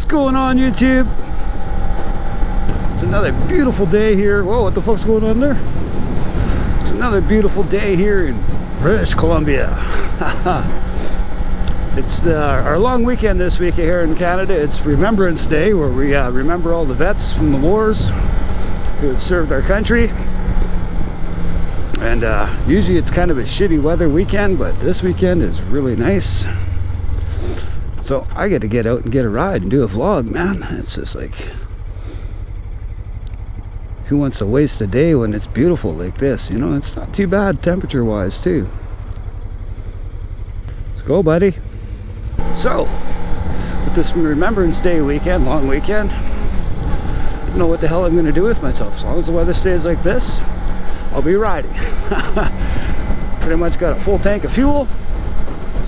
What's going on, YouTube? It's another beautiful day here. Whoa, what the fuck's going on there? It's another beautiful day here in British Columbia. It's our long weekend this week here in Canada. It's Remembrance Day, where we remember all the vets from the wars who have served our country. And usually it's kind of a shitty weather weekend, but this weekend is really nice. So I get to get out and get a ride and do a vlog, man. It's just like, who wants to waste a day when it's beautiful like this? You know, it's not too bad temperature wise too. Let's go, buddy. So with this Remembrance Day weekend, long weekend, I don't know what the hell I'm going to do with myself. As long as the weather stays like this, I'll be riding. Pretty much got a full tank of fuel,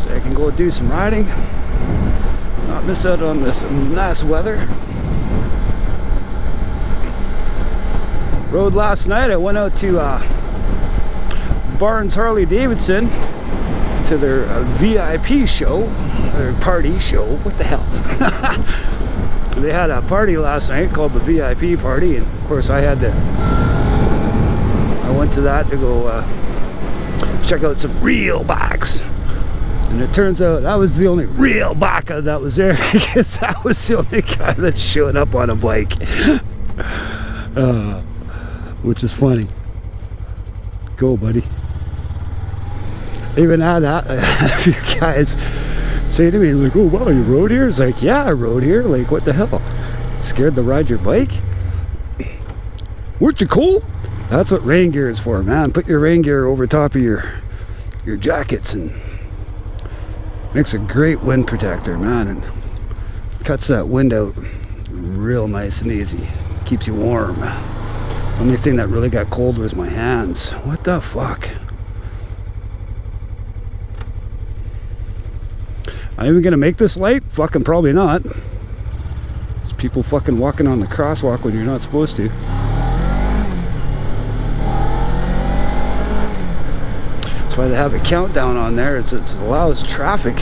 so I can go do some riding, not miss out on this nice weather. Rode last night. I went out to Barnes Harley Davidson to their VIP show, their party show. What the hell? They had a party last night called the VIP party, and of course I went to that to go check out some real bikes. And it turns out I was the only real biker that was there, because I was the only guy that showed up on a bike. Which is funny. Go, buddy. I even had a few guys say to me, like, oh wow, you rode here? It's like, yeah, I rode here. Like, what the hell? Scared to ride your bike? Weren't you cool? That's what rain gear is for, man. Put your rain gear over top of your jackets, and makes a great wind protector, man, and cuts that wind out real nice and easy. Keeps you warm. The only thing that really got cold was my hands. What the fuck? Am I even gonna make this light? Fucking probably not. There's people fucking walking on the crosswalk when you're not supposed to. That's why they have a countdown on there. It allows traffic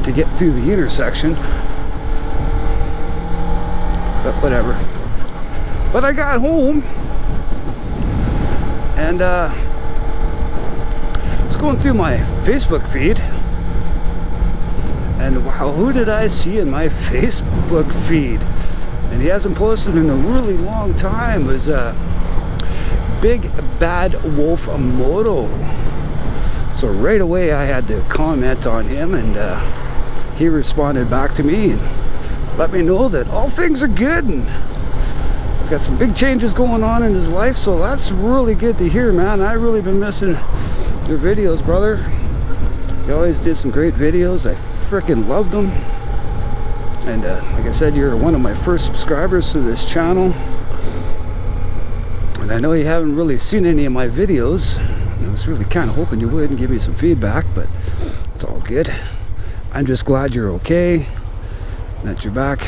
to get through the intersection. But whatever. But I got home, and I was going through my Facebook feed, and wow, who did I see in my Facebook feed? And he hasn't posted in a really long time. It was Big Bad Wolf Moto. So right away I had to comment on him, and he responded back to me and let me know that all things are good, and he's got some big changes going on in his life. So that's really good to hear, man. I really been missing your videos, brother. You always did some great videos. I freaking loved them. And like I said, you're one of my first subscribers to this channel, and I know you haven't really seen any of my videos. I was really kind of hoping you would and give me some feedback, but it's all good. I'm just glad you're okay, that you're back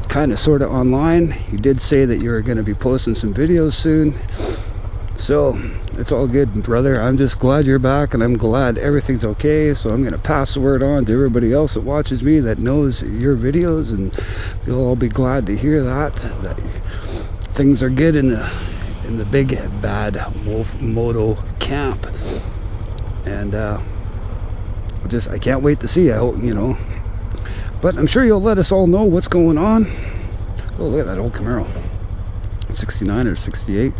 kind of sort of online. You did say that you were going to be posting some videos soon, so it's all good, brother. I'm just glad you're back, and I'm glad everything's okay. So I'm going to pass the word on to everybody else that watches me, that knows your videos, and they'll all be glad to hear that things are good in the Big Bad Wolf Moto camp. And I can't wait to see. I hope, you know, but I'm sure you'll let us all know what's going on. Oh, look at that old Camaro, 69 or 68.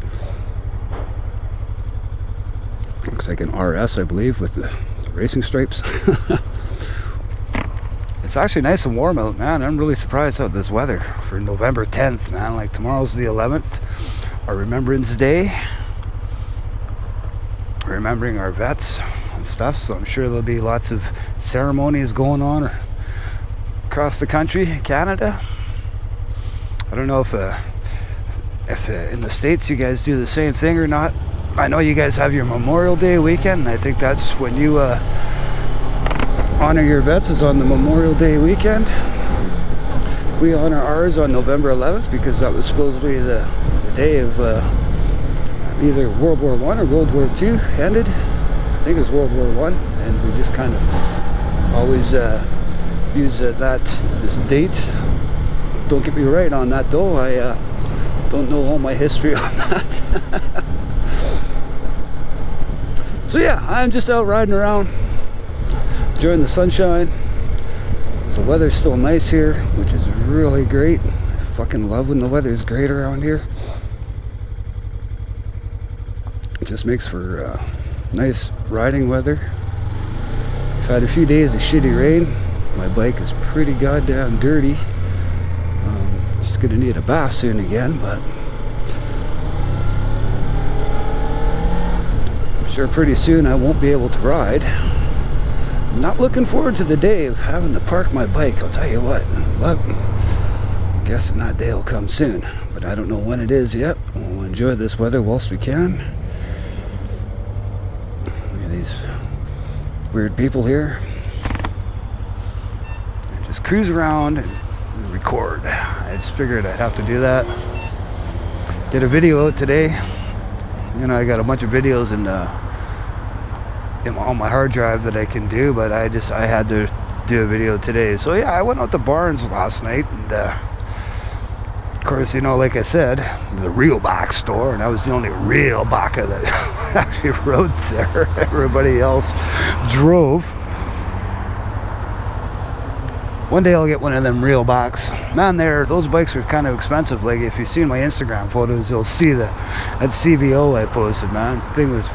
Looks like an RS, I believe, with the racing stripes. It's actually nice and warm out, man. I'm really surprised at this weather for November 10th, man. Like, tomorrow's the 11th, our Remembrance Day, remembering our vets and stuff. So I'm sure there'll be lots of ceremonies going on across the country, Canada. I don't know if in the States you guys do the same thing or not. I know you guys have your Memorial Day weekend, and I think that's when you honor your vets, is on the Memorial Day weekend. We honor ours on November 11th because that was supposedly the day of either World War I or World War II ended. I think it was World War I, and we just kind of always use this date Don't get me right on that though. I don't know all my history on that. So yeah, I'm just out riding around, enjoying the sunshine. The weather's still nice here, which is really great. I fucking love when the weather's great around here. It just makes for nice riding weather. I've had a few days of shitty rain. My bike is pretty goddamn dirty. Just gonna need a bath soon again, but I'm sure pretty soon I won't be able to ride. I'm not looking forward to the day of having to park my bike, I'll tell you what. But I'm guessing that day will come soon, but I don't know when it is yet. We'll enjoy this weather whilst we can. Look at these weird people here. And just cruise around and record. I just figured I'd have to do that. Get a video out today. You know, I got a bunch of videos on my hard drive that I can do, but I had to do a video today. So yeah, I went out to Barnes last night, and of course, you know, like I said, the real back store, and I was the only real baka that actually rode there. Everybody else drove. One day I'll get one of them real bikes. Man, those bikes are kind of expensive. Like, if you've seen my Instagram photos, you'll see that CVO I posted, man. Thing was,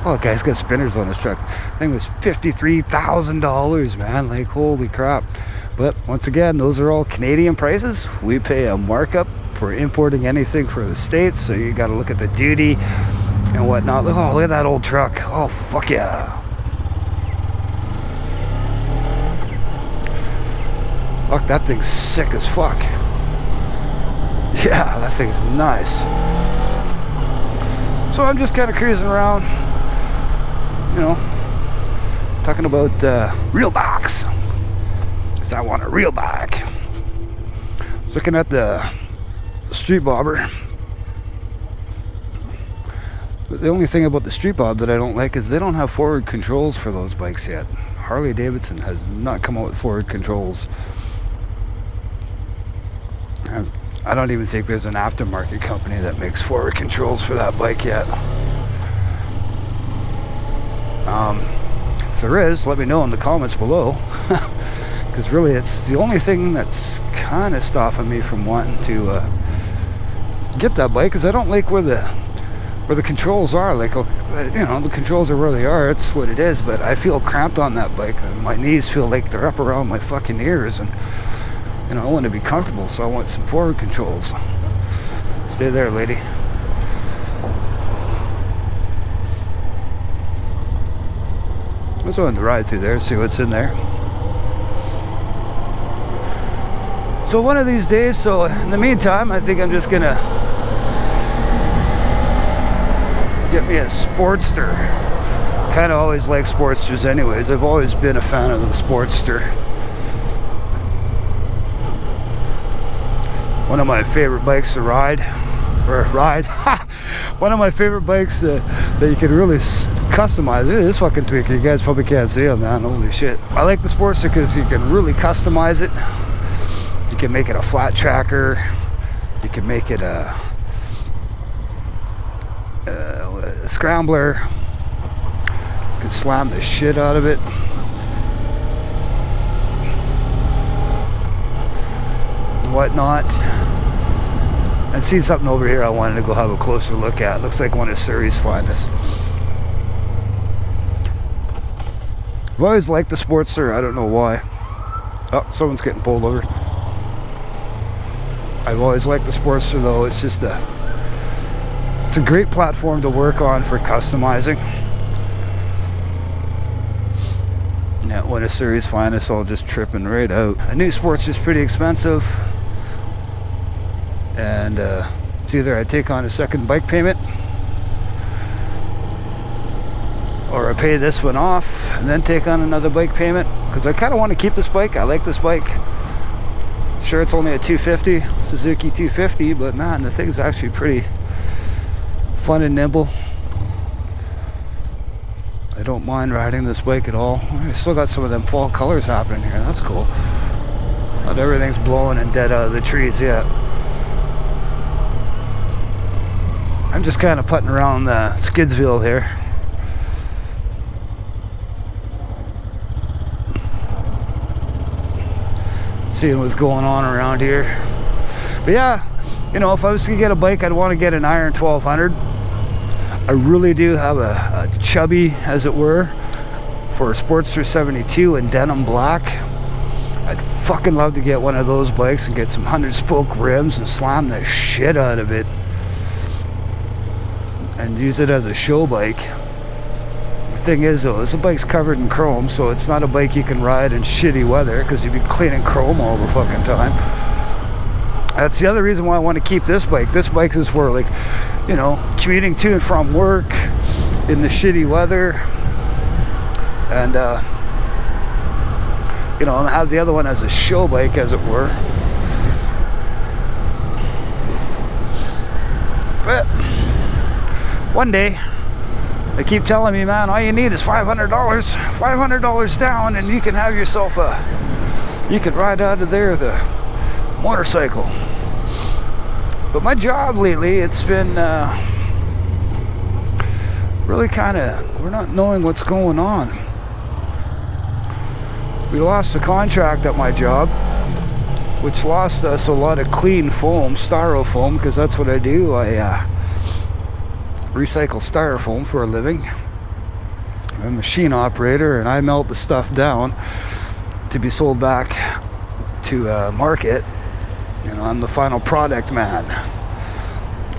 oh, guy's got spinners on his truck. Thing was $53,000, man. Like, holy crap. But once again, those are all Canadian prices. We pay a markup for importing anything for the States, so you got to look at the duty and whatnot. Oh, look at that old truck. Oh, fuck yeah. Fuck, that thing's sick as fuck. Yeah, that thing's nice. So I'm just kind of cruising around, you know, talking about real bikes. Because I want a real bike. I was looking at the Street Bobber. But the only thing about the Street Bob that I don't like is they don't have forward controls for those bikes yet. Harley Davidson has not come out with forward controls. I don't even think there's an aftermarket company that makes forward controls for that bike yet. If there is, let me know in the comments below. Because really, it's the only thing that's kind of stopping me from wanting to get that bike. Because I don't like where the controls are. Like, you know, the controls are where they are. It's what it is. But I feel cramped on that bike. My knees feel like they're up around my fucking ears, and you know, I want to be comfortable, so I want some forward controls. Stay there, lady. I just wanted to ride through there, see what's in there. So one of these days, so in the meantime, I think I'm just gonna get me a Sportster. Kind of always like Sportsters anyways. I've always been a fan of the Sportster. One of my favorite bikes to ride, one of my favorite bikes that you can really customize. Look at this fucking tweaker. You guys probably can't see him, man. Holy shit. I like the Sportster because you can really customize it. You can make it a flat tracker. You can make it a scrambler. You can slam the shit out of it. Whatnot. I'd seen something over here I wanted to go have a closer look at. Looks like one of Surrey's finest. I've always liked the Sportster. I don't know why. Oh, someone's getting pulled over. I've always liked the Sportster though. It's just it's a great platform to work on for customizing. Yeah, one of Surrey's finest, all just tripping right out. A new Sportster's pretty expensive. And it's either I take on a second bike payment, or I pay this one off and then take on another bike payment, because I kind of want to keep this bike. I like this bike. Sure, it's only a 250 Suzuki 250, but man, the thing's actually pretty fun and nimble. I don't mind riding this bike at all. I still got some of them fall colors happening here. That's cool. Not everything's blowing and dead out of the trees yet. I'm just kind of putting around the Skidsville here. Seeing what's going on around here. But yeah, you know, if I was to get a bike, I'd want to get an Iron 1200. I really do have a chubby, as it were, for a Sportster 72 in denim black. I'd fucking love to get one of those bikes and get some 100-spoke rims and slam the shit out of it and use it as a show bike. The thing is though, this bike's covered in chrome, so it's not a bike you can ride in shitty weather because you'd be cleaning chrome all the fucking time. That's the other reason why I want to keep this bike. This bike is for, like, you know, commuting to and from work in the shitty weather, and you know, and have the other one as a show bike, as it were. But one day, they keep telling me, man, all you need is $500 down, and you can have yourself you can ride out of there with a motorcycle. But my job lately, it's been really kind of, we're not knowing what's going on. We lost the contract at my job, which lost us a lot of clean foam, styrofoam, because that's what I do. I recycle styrofoam for a living. I'm a machine operator, and I melt the stuff down to be sold back to market. You know, I'm the final product man.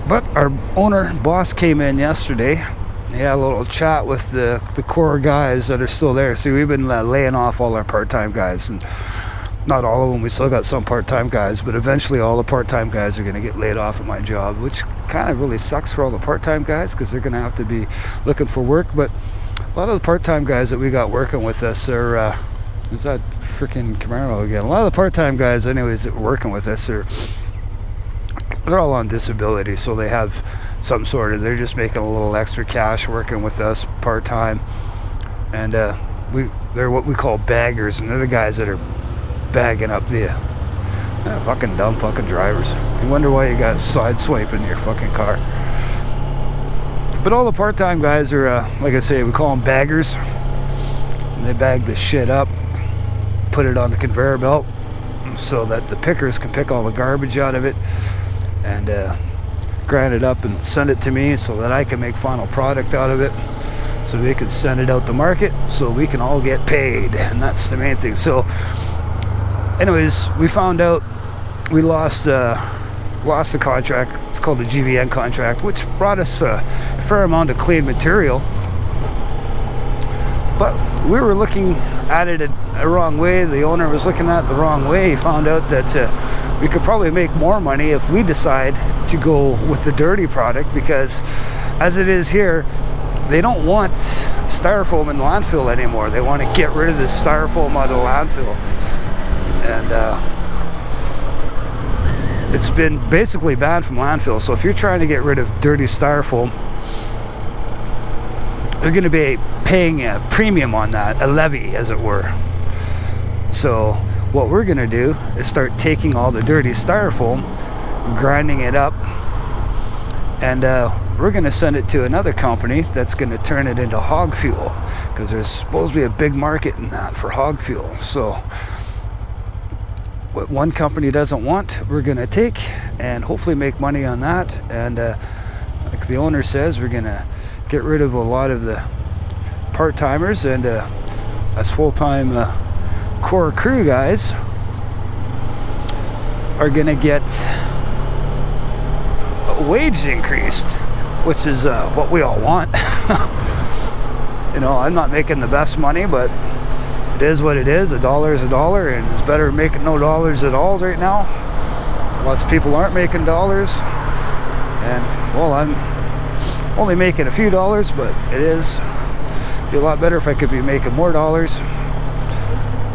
But our boss came in yesterday. He had a little chat with the core guys that are still there. See, we've been laying off all our part-time guys, and not all of them. We still got some part-time guys, but eventually all the part-time guys are going to get laid off at my job, which kind of really sucks for all the part-time guys because they're going to have to be looking for work. But a lot of the part-time guys that we got working with us are is that freaking Camaro again? A lot of the part-time guys anyways that were working with us they're all on disability, so they have some sort of, they're just making a little extra cash working with us part-time, and they're what we call baggers, and they're the guys that are bagging up the fucking dumb fucking drivers. You wonder why you got side swipe in your fucking car. But all the part-time guys are like I say, we call them baggers, and they bag the shit up, put it on the conveyor belt so that the pickers can pick all the garbage out of it and grind it up and send it to me so that I can make final product out of it, so we can send it out to market so we can all get paid, and that's the main thing. So anyways, we found out we lost the contract. It's called the GVN contract, which brought us a fair amount of clean material, but we were looking at it a wrong way. The owner was looking at it the wrong way. He found out that we could probably make more money if we decide to go with the dirty product, because as it is here, they don't want styrofoam in the landfill anymore. They want to get rid of the styrofoam out of the landfill, and it's been basically banned from landfill. So if you're trying to get rid of dirty styrofoam, you're going to be paying a premium on that, a levy, as it were. So what we're going to do is start taking all the dirty styrofoam, grinding it up, and we're going to send it to another company that's going to turn it into hog fuel, because there's supposed to be a big market in that for hog fuel. So what one company doesn't want, we're going to take and hopefully make money on that. And like the owner says, we're going to get rid of a lot of the part-timers, and as full-time core crew guys are gonna get wage increased, which is what we all want. You know, I'm not making the best money, but it is what it is. A dollar is a dollar, and it's better making no dollars at all right now. Lots of people aren't making dollars, and well, I'm only making a few dollars, but it is be a lot better if I could be making more dollars.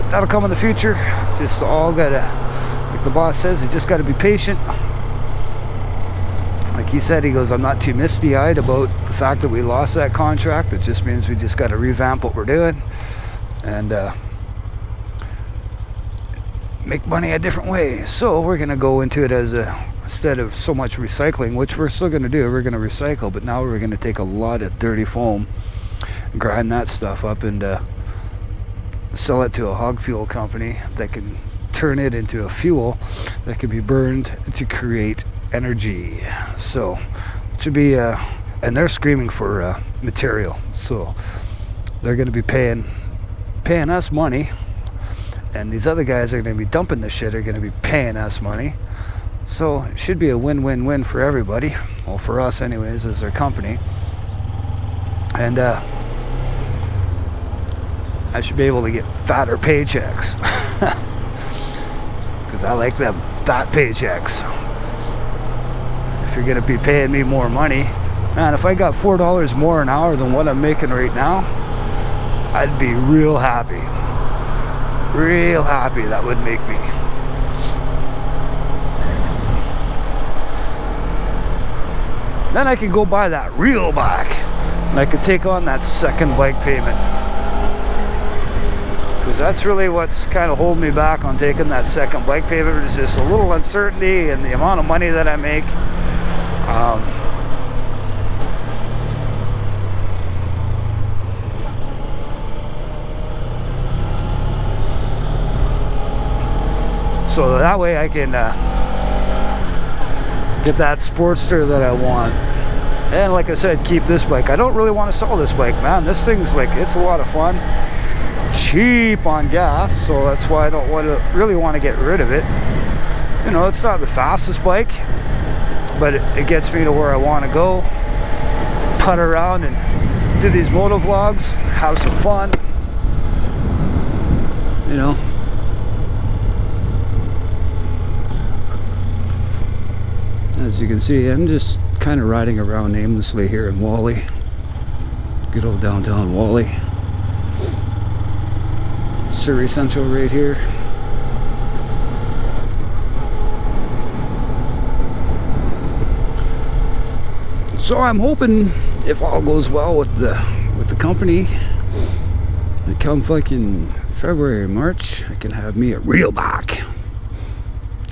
That'll come in the future. Just all gotta, like the boss says, you just gotta be patient. Like he said, he goes, I'm not too misty-eyed about the fact that we lost that contract. It just means we just gotta revamp what we're doing. And make money a different way. So we're going to go into it as instead of so much recycling, which we're still going to do, we're going to recycle, but now we're going to take a lot of dirty foam, grind that stuff up, and sell it to a hog fuel company that can turn it into a fuel that can be burned to create energy. So it should be and they're screaming for material, so they're going to be paying us money, and these other guys are going to be dumping this shit, are going to be paying us money. So it should be a win-win-win for everybody. Well, for us anyways, as their company. And I should be able to get fatter paychecks. Because I like them fat paychecks. If you're going to be paying me more money, man, if I got $4 more an hour than what I'm making right now, I'd be real happy. Real happy, that would make me. Then I could go buy that real bike, and I could take on that second bike payment. Because that's really what's kind of holding me back on taking that second bike payment, is just a little uncertainty in the amount of money that I make. So that way I can get that Sportster that I want. And like I said, keep this bike. I don't really want to sell this bike, man. This thing's like, it's a lot of fun. Cheap on gas, so that's why I don't really want to get rid of it. You know, it's not the fastest bike, but it gets me to where I want to go. Putt around and do these moto vlogs, have some fun. You know. As you can see, I'm just kind of riding around aimlessly here in Wally. Good old downtown Wally. Surrey Central right here. So I'm hoping, if all goes well with the company, that come fucking February, March, I can have me a real bike.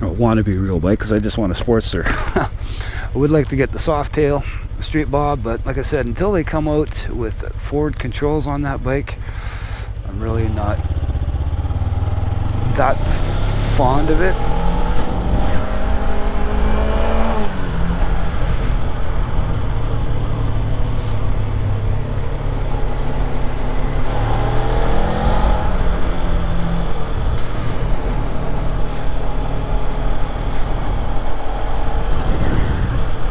I want to be a real bike because I just want a Sportster. I would like to get the Softail Street Bob, but like I said, until they come out with forward controls on that bike, I'm really not that fond of it.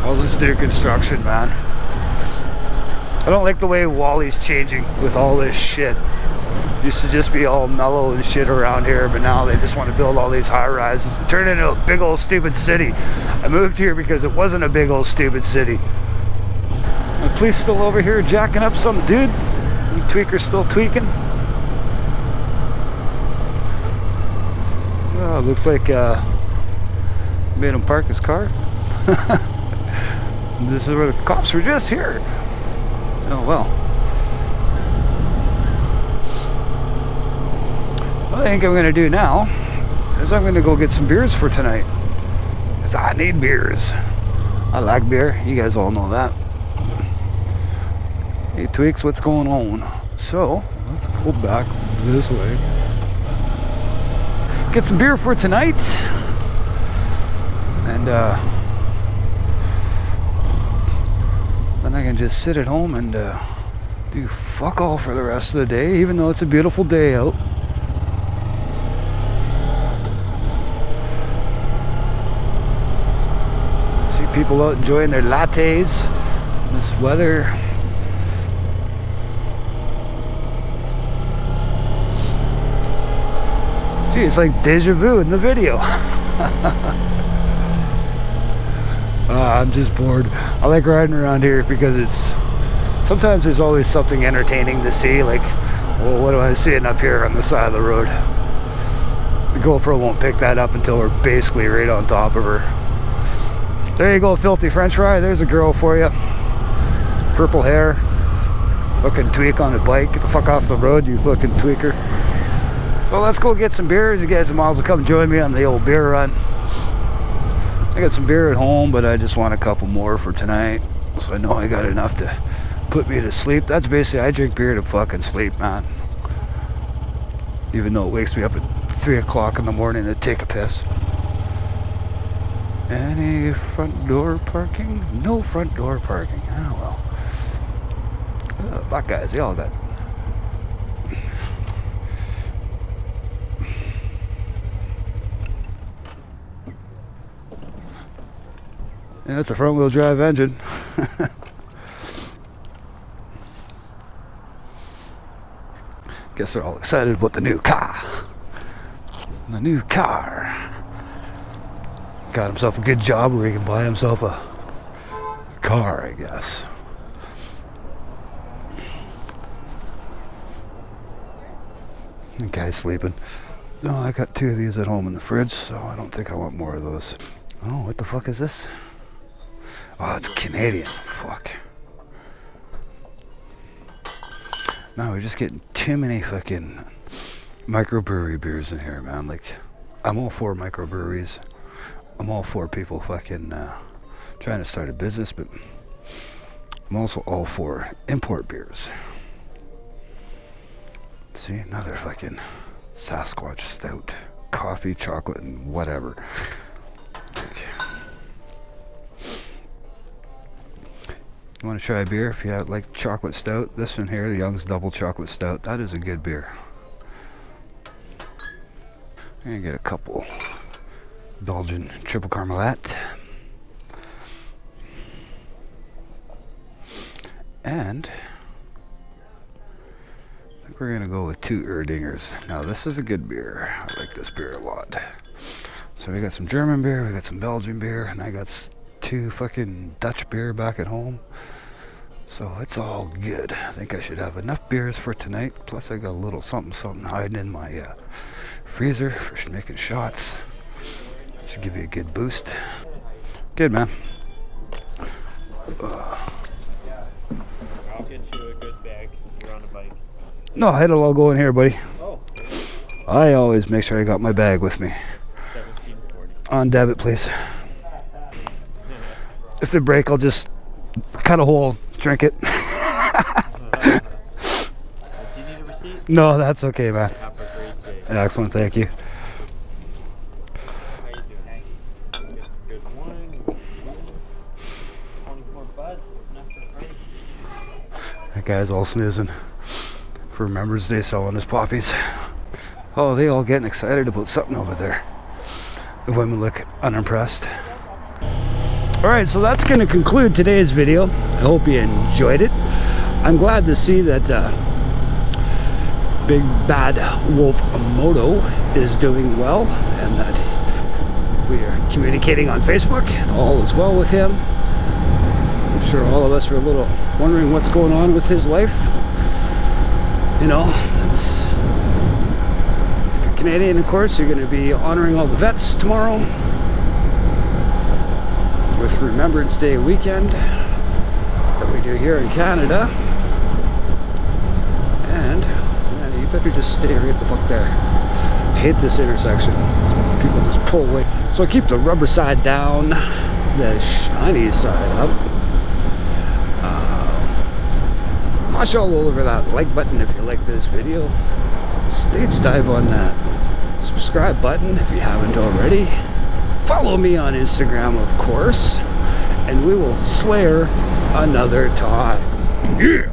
All this new construction, man. I don't like the way Wally's changing with all this shit. Used to just be all mellow and shit around here, but now they just want to build all these high rises and turn it into a big old stupid city. I moved here because it wasn't a big old stupid city. The police still over here jacking up some dude. You tweaker's still tweaking. Well, it looks like made him park his car. This is where the cops were just here. Oh well. What I think I'm going to do now is I'm going to go get some beers for tonight. Because I need beers. I like beer. You guys all know that. Hey Tweaks, what's going on? So, let's go back this way. Get some beer for tonight. And then I can just sit at home and do fuck all for the rest of the day, even though it's a beautiful day out. See people out enjoying their lattes in this weather. See, it's like deja vu in the video. I'm just bored. I like riding around here because it's sometimes there's always something entertaining to see. Like, well, what am I seeing up here on the side of the road? The GoPro won't pick that up until we're basically right on top of her. There you go, filthy French fry. There's a girl for you. Purple hair. Fucking tweak on a bike. Get the fuck off the road, you fucking tweaker. So let's go get some beers. You guys might as well come join me on the old beer run. I got some beer at home, but I just want a couple more for tonight. So I know I got enough to put me to sleep. That's basically, I drink beer to fucking sleep, man. Even though it wakes me up at 3 o'clock in the morning to take a piss. Any front door parking? No front door parking. Oh well. Black guys, they all got. Yeah, that's a front wheel drive engine. Guess they're all excited about the new car. The new car. Got himself a good job where he can buy himself a car, I guess. The guy's sleeping. No, I got 2 of these at home in the fridge, so I don't think I want more of those. Oh, what the fuck is this? Oh, it's Canadian. Fuck. No, we're just getting too many fucking microbrewery beers in here, man. Like, I'm all for microbreweries. I'm all for people fucking trying to start a business, but I'm also all for import beers. See, another fucking Sasquatch stout, coffee, chocolate, and whatever. Okay. You want to try a beer? If you like chocolate stout, this one here, the Young's Double Chocolate Stout, that is a good beer. I'm gonna get a couple Belgian triple Carmelat. And I think we're gonna go with 2 Erdingers. Now this is a good beer. I like this beer a lot. So we got some German beer, we got some Belgian beer, and I got 2 fucking Dutch beer back at home. So it's all good. I think I should have enough beers for tonight. Plus I got a little something hiding in my freezer for making shots. Should give you a good boost. Good, man. I'll get you a good bag. You're on a bike. No, it'll all go in here, buddy. Oh. I always make sure I got my bag with me. 1740. On debit, please. If they break, I'll just cut a hole, drink it. Do you need a receipt? No, that's okay, man. Have a great day. Excellent, thank you. How you doing? Get some good wine. Get some beer. 24 buds. It's nothing great. That guy's all snoozing for Remembrance Day, selling his poppies. Oh, they all getting excited about something over there. The women look unimpressed. Alright, so that's going to conclude today's video. I hope you enjoyed it. I'm glad to see that Big Bad Wolf Moto is doing well, and that we are communicating on Facebook, and all is well with him. I'm sure all of us are a little wondering what's going on with his life. You know, it's, if you're Canadian, of course, you're going to be honoring all the vets tomorrow with Remembrance Day weekend that we do here in Canada. And man, you better just stay right the fuck there. I hate this intersection. People just pull away. So I keep the rubber side down, the shiny side up. Mash all over that like button if you like this video. Stage dive on that subscribe button if you haven't already. Follow me on Instagram, of course, and we will swear another time. Yeah!